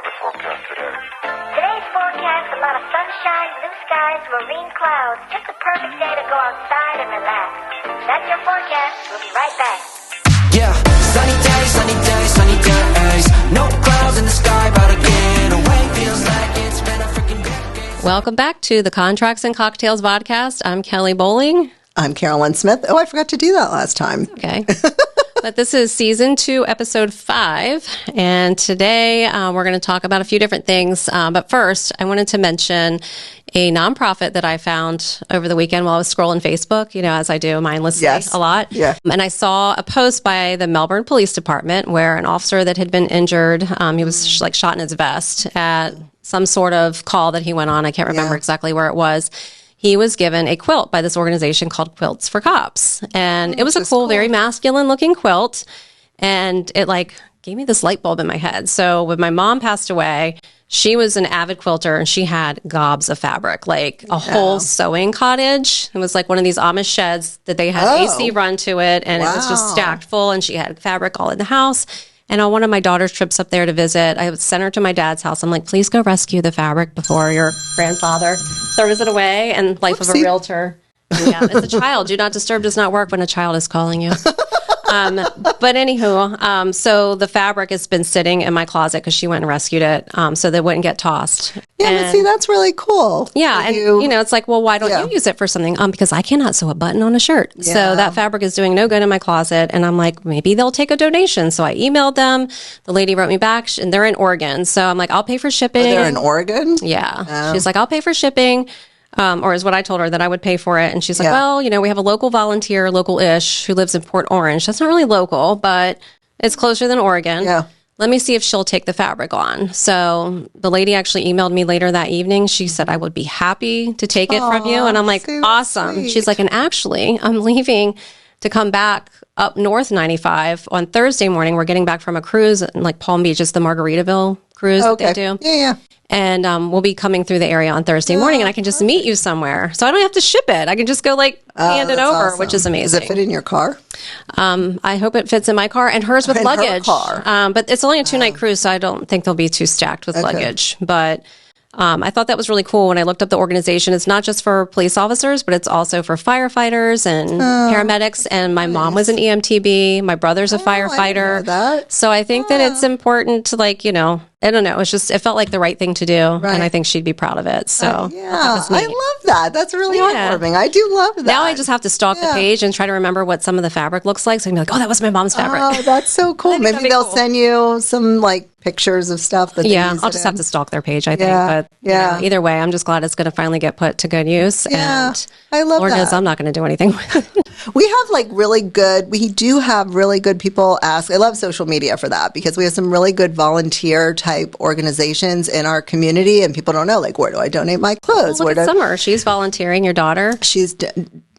weather forecast today? Today's forecast, a lot of sunshine, blue skies, marine clouds. Just a perfect day to go outside and relax. That's your forecast. We'll be right back. Yeah, sunny days, sunny days, sunny days. No clouds in the sky, about to get away. Feels like it's been a freaking decade. Welcome back to the Contracts and Cocktails podcast. I'm Kelly Bowling. I'm Carolyn Smith. Oh, I forgot to do that last time. Okay. But this is season 2, episode 5. And today we're going to talk about a few different things. But first, I wanted to mention a nonprofit that I found over the weekend while I was scrolling Facebook, as I do mindlessly a lot. Yeah. And I saw a post by the Melbourne Police Department where an officer that had been injured, he was shot in his vest at some sort of call that he went on. I can't remember exactly where it was. He was given a quilt by this organization called Quilts for Cops. And it was a cool, very masculine looking quilt. And it gave me this light bulb in my head. So when my mom passed away, she was an avid quilter and she had gobs of fabric, a whole sewing cottage. It was like one of these Amish sheds that they had AC run to it. And it was just stacked full and she had fabric all in the house. And on one of my daughter's trips up there to visit, I sent her to my dad's house. I'm like, please go rescue the fabric before your grandfather throws it away. And life of a realtor. Yeah, as a child, do not disturb does not work when a child is calling you. But anywho, so the fabric has been sitting in my closet because she went and rescued it so that it wouldn't get tossed. Yeah, but see, that's really cool. Yeah, and it's like, well, why don't you use it for something? Because I cannot sew a button on a shirt. Yeah. So that fabric is doing no good in my closet. And I'm like, maybe they'll take a donation. So I emailed them. The lady wrote me back, and they're in Oregon. So I'm like, I'll pay for shipping. They're in Oregon? Yeah. Oh. She's like, I'll pay for shipping. Or is what I told her, that I would pay for it. And she's like, well, we have a local volunteer, local-ish, who lives in Port Orange. That's not really local, but it's closer than Oregon. Yeah. Let me see if she'll take the fabric on. So the lady actually emailed me later that evening. She said, I would be happy to take it from you. And I'm like, awesome. Sweet. She's like, and actually, I'm leaving to come back up North 95 on Thursday morning. We're getting back from a cruise in Palm Beach. It's the Margaritaville cruise that they do. Yeah. And we'll be coming through the area on Thursday morning, and I can just meet you somewhere. So I don't have to ship it. I can just go hand it over, awesome. Which is amazing. Does it fit in your car? I hope it fits in my car and hers with in luggage. Her car. But it's only a 2-night cruise, so I don't think they'll be too stacked with luggage. But I thought that was really cool when I looked up the organization. It's not just for police officers, but it's also for firefighters and paramedics. And my mom was an EMTB. My brother's a firefighter. I didn't know that. So I think that it's important to I don't know. It felt like the right thing to do. Right. And I think she'd be proud of it. So I love that. That's really heartwarming. I do love that. Now I just have to stalk the page and try to remember what some of the fabric looks like. So I can be like, oh, that was my mom's fabric. Oh, that's so cool. Maybe they'll send you some pictures of stuff that I'll just have to stalk their page, I think. But either way, I'm just glad it's going to finally get put to good use. Yeah, and I love Lord that. knows I'm not going to do anything with it. We do have really good people ask. I love social media for that because we have some really good volunteer type organizations in our community, and people don't know, where do I donate my clothes? Well, look at Summer. She's volunteering, your daughter. She's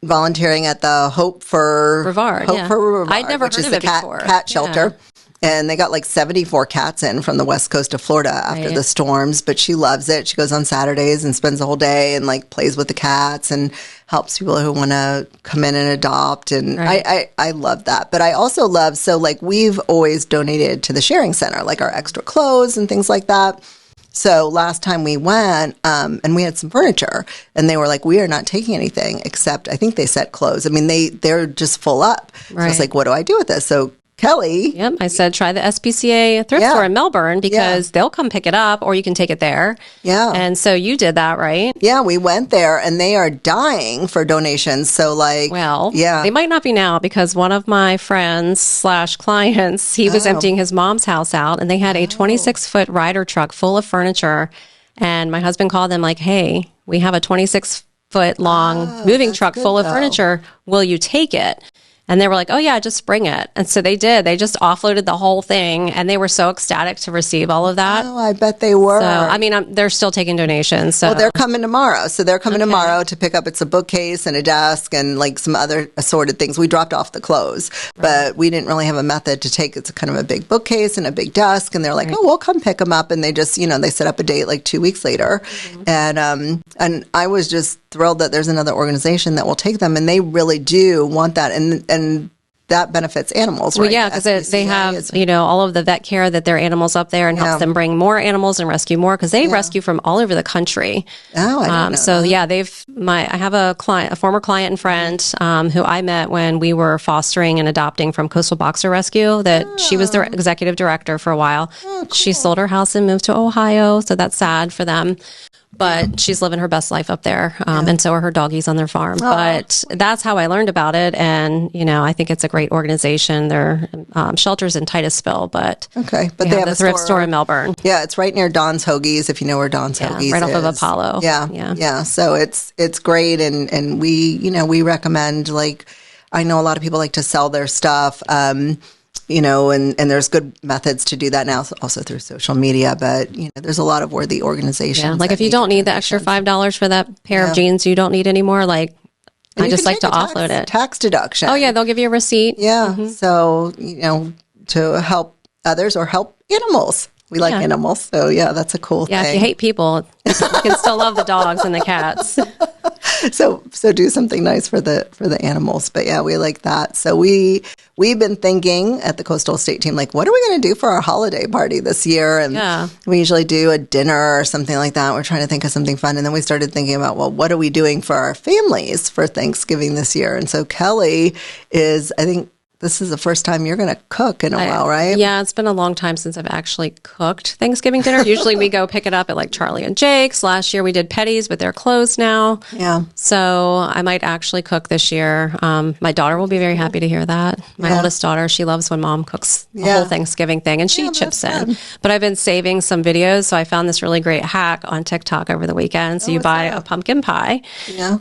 volunteering at the Hope for Brevard. I'd never heard of it before. Cat shelter. And they got 74 cats in from the west coast of Florida after the storms, but she loves it. She goes on Saturdays and spends the whole day and plays with the cats and helps people who want to come in and adopt. And I love that. But I also love, we've always donated to the sharing center, our extra clothes and things like that. So last time we went, and we had some furniture, and they were like, we are not taking anything except, I think they said clothes. I mean, they're just full up. So I was like, what do I do with this? So Kelly. Yep. I said, try the SPCA thrift store in Melbourne because they'll come pick it up or you can take it there. Yeah. And so you did that, right? Yeah, we went there and they are dying for donations. So they might not be now because one of my friends / clients, he was emptying his mom's house out and they had a 26-foot rider truck full of furniture. And my husband called them hey, we have a 26-foot long moving truck full of furniture. Will you take it? And they were like, oh, yeah, just bring it. And so they did. They just offloaded the whole thing. And they were so ecstatic to receive all of that. Oh, I bet they were. So, they're still taking donations. So. Well, they're coming tomorrow. So they're coming tomorrow to pick up. It's a bookcase and a desk and some other assorted things. We dropped off the clothes, but we didn't really have a method to take. It's kind of a big bookcase and a big desk. And they're like, oh, we'll come pick them up. And they just, they set up a date 2 weeks later. Mm-hmm. And I was just thrilled that there's another organization that will take them. And they really do want that. And that benefits animals, Well, right? yeah, because they have, is- all of the vet care that their animals up there and helps them bring more animals and rescue more because they rescue from all over the country. Oh, I didn't know So that. yeah, I have a former client and friend who I met when we were fostering and adopting from Coastal Boxer Rescue. That she was their executive director for a while. Oh, cool. She sold her house and moved to Ohio, so that's sad for them. But she's living her best life up there, and so are her doggies on their farm. But that's how I learned about it, and I think it's a great organization. Their shelters in Titusville, but Okay, but they they have have the a thrift store in Melbourne. Yeah, it's right near Don's Hoagies, if you know where Don's Hoagies right off is. of Apollo. Yeah. So it's great, and we recommend, like, I know a lot of people like to sell their stuff, and there's good methods to do that now, also through social media. But there's a lot of worthy organizations. Yeah, like that if you make don't need the extra $5 for that pair of jeans, you don't need anymore. Like And I you just can like to take a offload it. tax deduction. Oh yeah, they'll give you a receipt. Yeah. So to help others or help animals. We like animals, so yeah, that's a cool Yeah, thing. if you hate people, you can still love the dogs and the cats. So do something nice for the animals. But yeah, we like that. So we've been thinking at the Coastal Estate team, like, what are we going to do for our holiday party this year? And we usually do a dinner or something like that. We're trying to think of something fun. And then we started thinking about, well, what are we doing for our families for Thanksgiving this year? And so Kelly is, I think, this is the first time you're going to cook in a while, right? Yeah, it's been a long time since I've actually cooked Thanksgiving dinner. Usually we go pick it up at like Charlie and Jake's. Last year we did Petty's, but they're closed now. Yeah. So I might actually cook this year. My daughter will be very happy to hear that. My oldest daughter, she loves when mom cooks the whole Thanksgiving thing, and she chips in. But I've been saving some videos, so I found this really great hack on TikTok over the weekend. So you buy a pumpkin pie,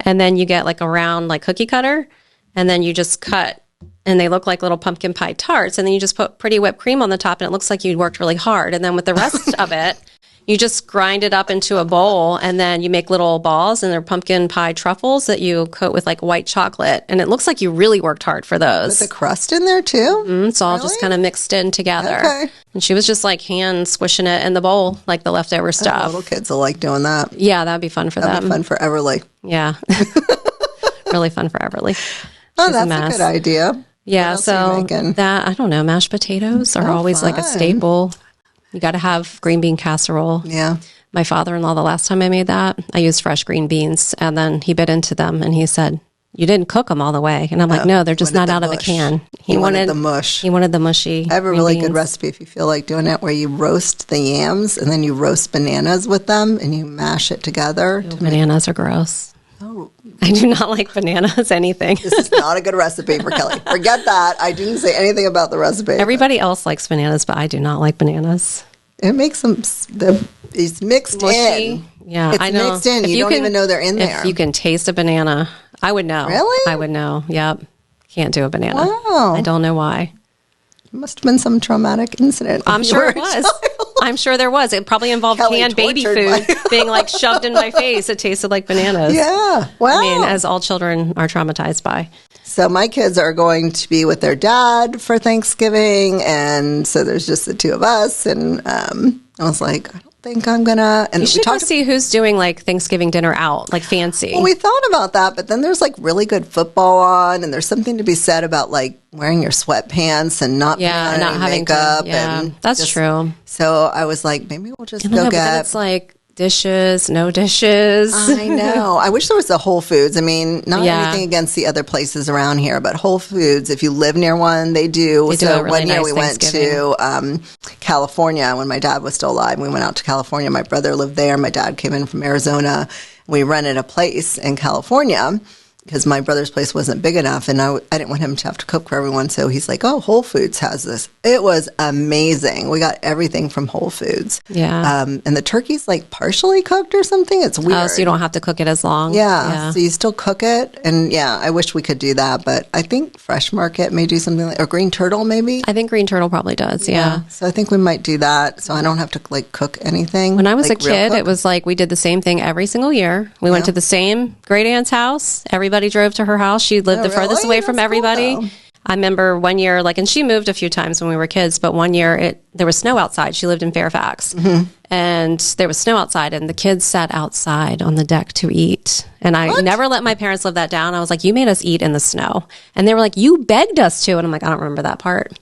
and then you get like a round like cookie cutter, and then you just cut. And they look like little pumpkin pie tarts. And then you just put pretty whipped cream on the top, and it looks like you worked really hard. And then with the rest of it, you just grind it up into a bowl, and then you make little balls, and they're pumpkin pie truffles that you coat with like white chocolate. And it looks like you really worked hard for those. With the crust in there too? It's all just kind of mixed in together. Okay. And she was just like hand squishing it in the bowl, like the leftover stuff. Little kids will like doing that. Yeah, that'd be fun for That'd them. be fun for Everly. Yeah. Really fun for Everly. Oh, She's that's a mess. good idea. Yeah, else are you so making? that, I don't know, mashed potatoes are always like a fun. staple. You got to have green bean casserole. Yeah. My father-in-law, the last time I made that, I used fresh green beans, and then he bit into them and he said, "You didn't cook them all the way." And I'm like, "No, they're just not wanted out the of a mush. can." He wanted the mush. He wanted the mushy. I have a green really beans. good recipe if you feel like doing it, where you roast the yams and then you roast bananas with them and you mash it together. Bananas are gross. Oh, I do not like bananas, anything. this is not a good recipe for Kelly. Forget that. I didn't say anything about the recipe. Everybody else likes bananas, but I do not like bananas. It makes them, it's mixed Mushy. in. Yeah, It's I know. mixed in. If You don't even know they're in there. If you can taste a banana, I would know. Really? I would know. Yep. Can't do a banana. Wow. I don't know why. It must have been some traumatic incident. when I'm you sure were it a was. child. I'm sure there was. It probably involved Kelly canned baby tortured food being like shoved in my face. It tasted like bananas. Yeah. Wow. I mean, as all children are traumatized by. So my kids are going to be with their dad for Thanksgiving, and so there's just the two of us. And I was like, I don't think I'm gonna. And You should go see who's doing like Thanksgiving dinner out, like fancy. Well, we thought about that, but then there's like really good football on, and there's something to be said about like wearing your sweatpants and not putting on not any having makeup. to. Yeah, and that's just- true. So I was like, maybe we'll just I go know, but then get. it's like dishes, no dishes. I know. I wish there was a Whole Foods. I mean, not anything against the other places around here, but Whole Foods, if you live near one, they do. They do So a really one year nice we went to Thanksgiving. California when my dad was still alive. We went out to California. My brother lived there. My dad came in from Arizona. We rented a place in California because my brother's place wasn't big enough, and I didn't want him to have to cook for everyone. So he's like, "Oh, Whole Foods has this." It was amazing. We got everything from Whole Foods. Yeah. And the turkey's like partially cooked or something. It's weird. Oh, so you don't have to cook it as long. Yeah, so you still cook it, and I wish we could do that, but I think Fresh Market may do something like, or Green Turtle maybe. I think Green Turtle probably does. Yeah. So I think we might do that, so I don't have to like cook anything. When I was like, a real kid, cook. it was like we did the same thing every single year. We went to the same great aunt's house. Everybody drove to her house. She lived Oh, the furthest really? away from That's cool, everybody. though. I remember one year, like, and she moved a few times when we were kids, but one year there was snow outside. She lived in Fairfax, and there was snow outside, and the kids sat outside on the deck to eat. And I never let my parents live that down. I was like, you made us eat in the snow. And they were like, you begged us to. And I'm like, I don't remember that part.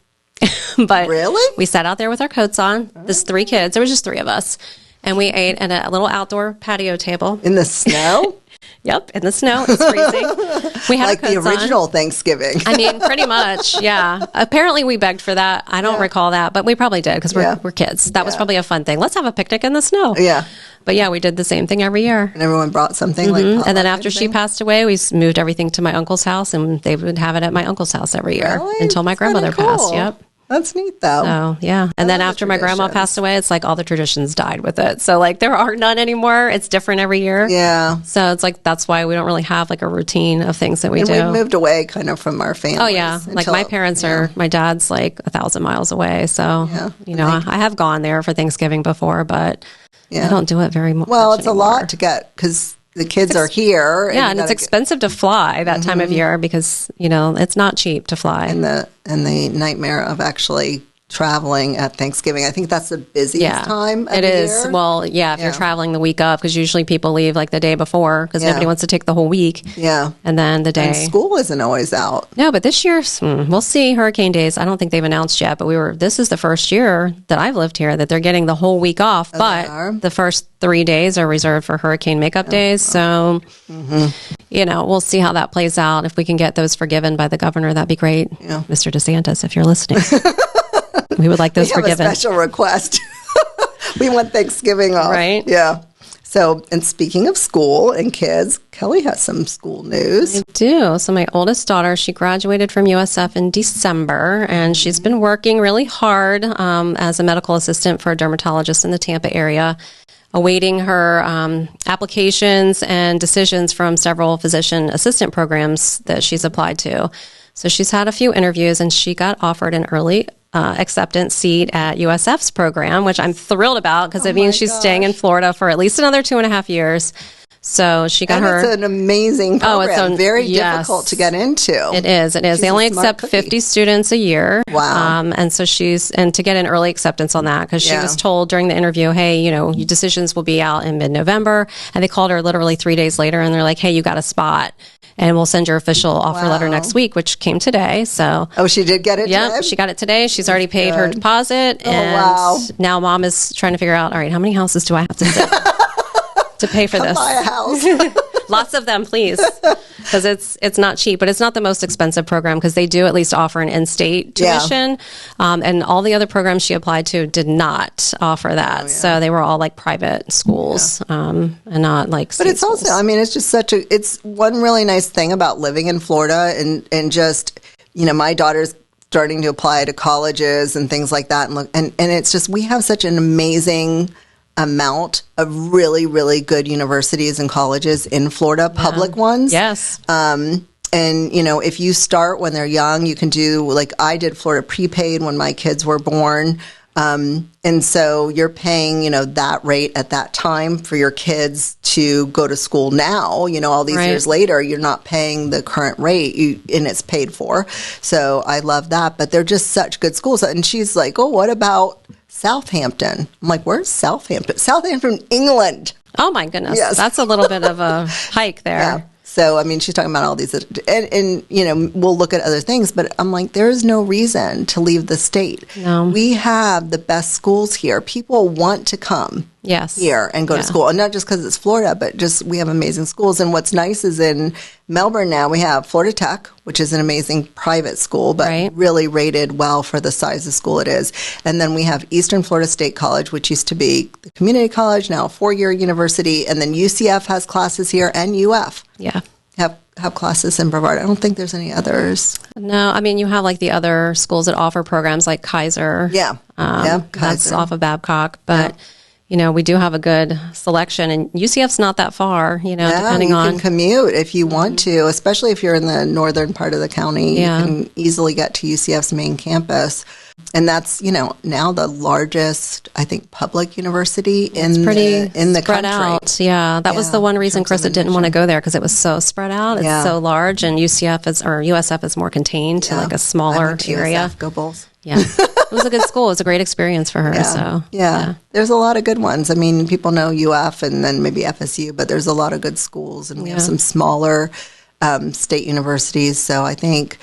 But really? We sat out there with our coats on. There's 3 kids. There was just 3 of us. And we ate at a little outdoor patio table. In the snow? Yep, in the snow. It's freezing. We had like the original on. Thanksgiving. I mean, pretty much, yeah. Apparently, we begged for that. I don't recall that, but we probably did because we're kids. That was probably a fun thing. Let's have a picnic in the snow. Yeah. But yeah, we did the same thing every year. And everyone brought something like And then after she passed away, we moved everything to my uncle's house, and they would have it at my uncle's house every year until my grandmother passed. Yep. That's neat, though. So, yeah. And then after my grandma passed away, it's like all the traditions died with it. So, like, there are none anymore. It's different every year. Yeah. So, it's like that's why we don't really have, like, a routine of things that we do. We moved away kind of from our family. Oh, yeah. Like, my parents are, my dad's, like, 1,000 miles away. So, you know, I have gone there for Thanksgiving before, but I don't do it very much. Well, it's anymore. a lot to get because the kids are here. Yeah, and it's expensive to fly that time of year because, you know, it's not cheap to fly. And the nightmare of actually traveling at Thanksgiving. I think that's the busiest time of it the is. year. Well, if you're traveling the week up, because usually people leave like the day before because nobody wants to take the whole week. Yeah. And then the day. And school isn't always out. No, but this year, we'll see hurricane days. I don't think they've announced yet, but this is the first year that I've lived here that they're getting the whole week off. But the first 3 days are reserved for hurricane makeup days. So, you know, we'll see how that plays out. If we can get those forgiven by the governor, that'd be great. Yeah. Mr. DeSantis, if you're listening. We would like those forgiven. A special request. We want Thanksgiving off. Right. Yeah. So, and speaking of school and kids, Kelly has some school news. I do. So my oldest daughter, she graduated from USF in December, and she's been working really hard as a medical assistant for a dermatologist in the Tampa area, awaiting her applications and decisions from several physician assistant programs that she's applied to. So she's had a few interviews, and she got offered an early acceptance seat at USF's program, which I'm thrilled about because it means she's staying in Florida for at least another 2.5 years. So she got her. It's an amazing program. Very difficult to get into. It is. They only accept 50 students a year. Wow. And so to get an early acceptance on that, because she was told during the interview, hey, you know, your decisions will be out in mid-November. And they called her literally 3 days later, and they're like, hey, you got a spot. And we'll send your official offer letter next week, which came today. So, she did get it today? Yeah, she got it today. She's already paid her deposit. And now mom is trying to figure out, all right, how many houses do I have to sell to pay for this? Buy a house. Lots of them, please. Because it's not cheap, but it's not the most expensive program because they do at least offer an in-state tuition. And all the other programs she applied to did not offer that. So they were all like private schools and not like state But it's schools. also, I mean, it's just it's one really nice thing about living in Florida and just, you know, my daughter's starting to apply to colleges and things like that. And it's just, we have such an amazing amount of really, really good universities and colleges in Florida, public ones. Yes. And, you know, if you start when they're young, you can do, like I did Florida prepaid when my kids were born. And so you're paying, you know, that rate at that time for your kids to go to school now, you know, all these years later, you're not paying the current rate and it's paid for. So I love that, but they're just such good schools. And she's like, oh, what about Southampton? I'm like, where's Southampton? Southampton, England. Oh my goodness. Yes. That's a little bit of a hike there. Yeah. So, I mean, she's talking about all these, and, you know, we'll look at other things, but I'm like, there's no reason to leave the state. No. We have the best schools here. People want to come here and go to school. And not just because it's Florida, but just we have amazing schools. And what's nice is in Melbourne now, we have Florida Tech, which is an amazing private school, but really rated well for the size of school it is. And then we have Eastern Florida State College, which used to be the community college, now a 4-year university. And then UCF has classes here, and UF. Yeah. Have classes in Brevard. I don't think there's any others. No, I mean, you have like the other schools that offer programs like Kaiser. Yeah. That's Kaiser. off of Babcock. But we do have a good selection, and UCF's not that far, depending you on. can commute if you want to, especially if you're in the northern part of the county. Yeah. You can easily get to UCF's main campus. And that's, now the largest, I think, public university in the spread country. out. Yeah, that was the one reason Krista didn't want to go there, because it was so spread out. It's so large, and USF is more contained to like a smaller area. USF, go Bulls. Yeah, it was a good school. It was a great experience for her. Yeah. So There's a lot of good ones. I mean, people know UF and then maybe FSU, but there's a lot of good schools, and we have some smaller state universities. So I think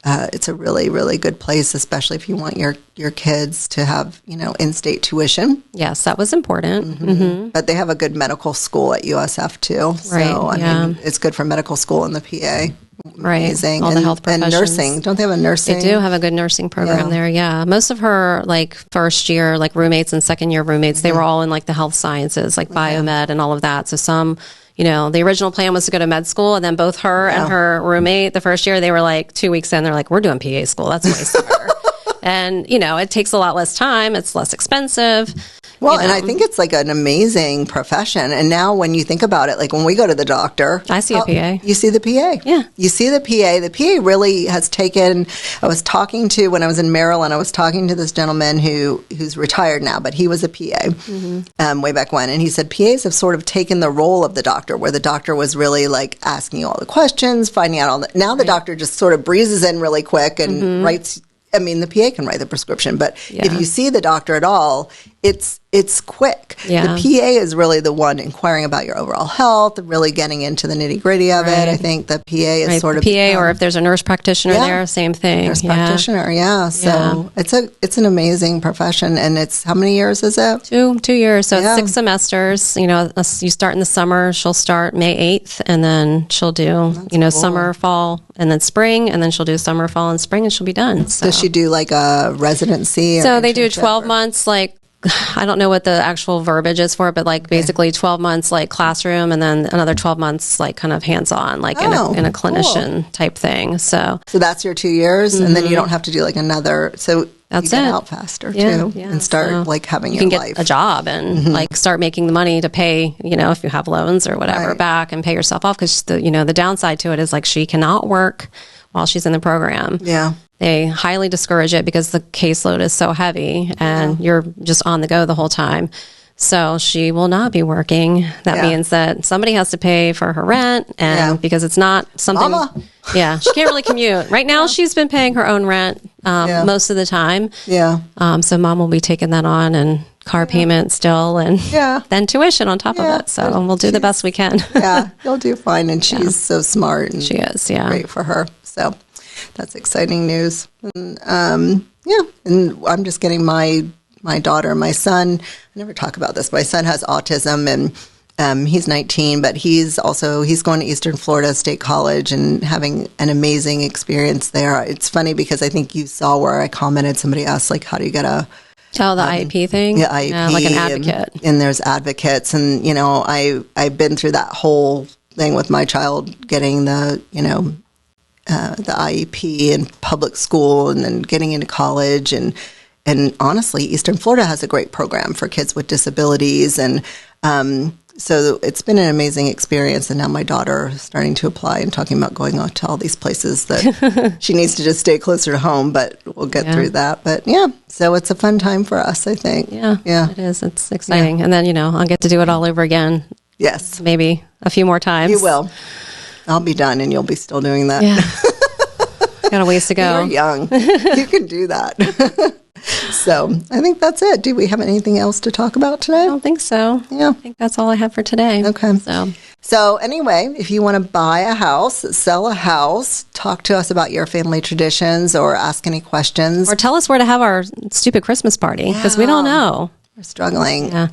it's a really, really good place, especially if you want your kids to have, in-state tuition. Yes, that was important. Mm-hmm. But they have a good medical school at USF too. So, Right, I mean, it's good for medical school in the PA. Right. Amazing. All the health professions. And nursing. Don't they have a nursing? They do have a good nursing program there, yeah. Most of her, first year, roommates and second year roommates, they were all in, the health sciences, biomed and all of that. So some, the original plan was to go to med school, and then both her and her roommate, the first year, they were 2 weeks in, they're we're doing PA school. That's way smarter. And, it takes a lot less time. It's less expensive. Well, and I think it's an amazing profession. And now when you think about it, when we go to the doctor, I see a PA. You see the PA. Yeah. You see the PA. The PA really has taken, when I was in Maryland, I was talking to this gentleman who's retired now, but he was a PA way back when. And he said PAs have sort of taken the role of the doctor, where the doctor was really asking you all the questions, finding out all the, now the doctor just sort of breezes in really quick and writes. I mean, the PA can write the prescription, but if you see the doctor at all, it's quick. Yeah. The PA is really the one inquiring about your overall health, really getting into the nitty gritty of it. I think the PA is sort of PA, or if there's a nurse practitioner there, same thing. Nurse practitioner, So it's an amazing profession, and it's how many years is it? 2 years, so it's 6 semesters. You start in the summer. She'll start May 8th, and then she'll do cool. Summer, fall, and then spring, and then she'll do summer, fall, and spring, and she'll be done. So. Does she do a residency? So they do 12 months, I don't know what the actual verbiage is for it, but basically 12 months classroom, and then another 12 months kind of hands-on, in a clinician type thing. So that's your 2 years, and then you don't have to do another. So that's you get it. out faster too, and start having your life. You can get a job and start making the money to pay, if you have loans or whatever back, and pay yourself off. Because the downside to it is she cannot work while she's in the program. Yeah. They highly discourage it because the caseload is so heavy, and you're just on the go the whole time. So she will not be working. That means that somebody has to pay for her rent, and because it's not something. Mama. Yeah, she can't really commute. Right now, she's been paying her own rent most of the time. Yeah. So mom will be taking that on, and car payment still, and then tuition on top of it. So we'll do the best we can. You'll do fine, and she's so smart. And she is, great for her. So that's exciting news. And, and I'm just getting my daughter, my son. I never talk about this. My son has autism, and he's 19, but he's going to Eastern Florida State College and having an amazing experience there. It's funny because I think you saw where I commented. Somebody asked how do you get a the IEP thing? Yeah, IEP. Yeah, like an advocate. And there's advocates. And, I've been through that whole thing with my child getting the IEP in public school and then getting into college. And honestly, Eastern Florida has a great program for kids with disabilities. And so it's been an amazing experience. And now my daughter is starting to apply and talking about going out to all these places that she needs to just stay closer to home, but we'll get through that. But so it's a fun time for us, I think. Yeah, it is. It's exciting. And then, I'll get to do it all over again. Yes. Maybe a few more times. You will. I'll be done and you'll be still doing that. Yeah. Got a ways to go. You're young. You can do that. So I think that's it. Do we have anything else to talk about today? I don't think so. Yeah. I think that's all I have for today. Okay. So anyway, if you want to buy a house, sell a house, talk to us about your family traditions or ask any questions. Or tell us where to have our stupid Christmas party, because we don't know. We're struggling. Yeah.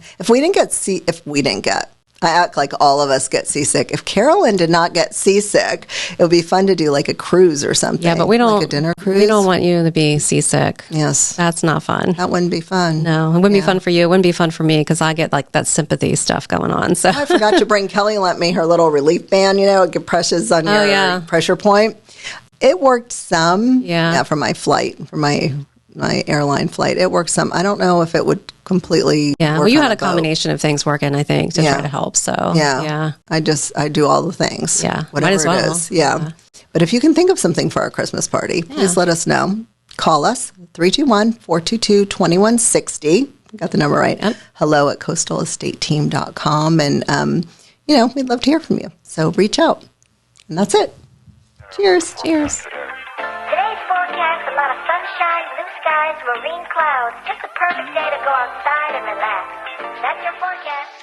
I act like all of us get seasick. If Carolyn did not get seasick, it would be fun to do a cruise or something. Yeah, but we don't. Like a dinner cruise. We don't want you to be seasick. Yes. That's not fun. That wouldn't be fun. No, it wouldn't be fun for you. It wouldn't be fun for me because I get that sympathy stuff going on. So I forgot to bring Kelly lent me her little relief band, it presses on your pressure point. It worked some. Yeah. For my flight, for my my airline flight. It works some. I don't know if it would completely. Yeah. work Well, you on had a boat. combination of things working, I think, to Yeah. try to help. So, Yeah. I do all the things. Yeah. Whatever Might as well. it is. Yeah. But if you can think of something for our Christmas party, please let us know. Call us 321-422-2160. Got the number right. Yep. hello@coastalestateteam.com. And, we'd love to hear from you. So reach out. And that's it. Cheers. Cheers. Today's forecast, a lot of sunshine, blue skies, marine clouds. Just the perfect day to go outside and relax. That's your forecast.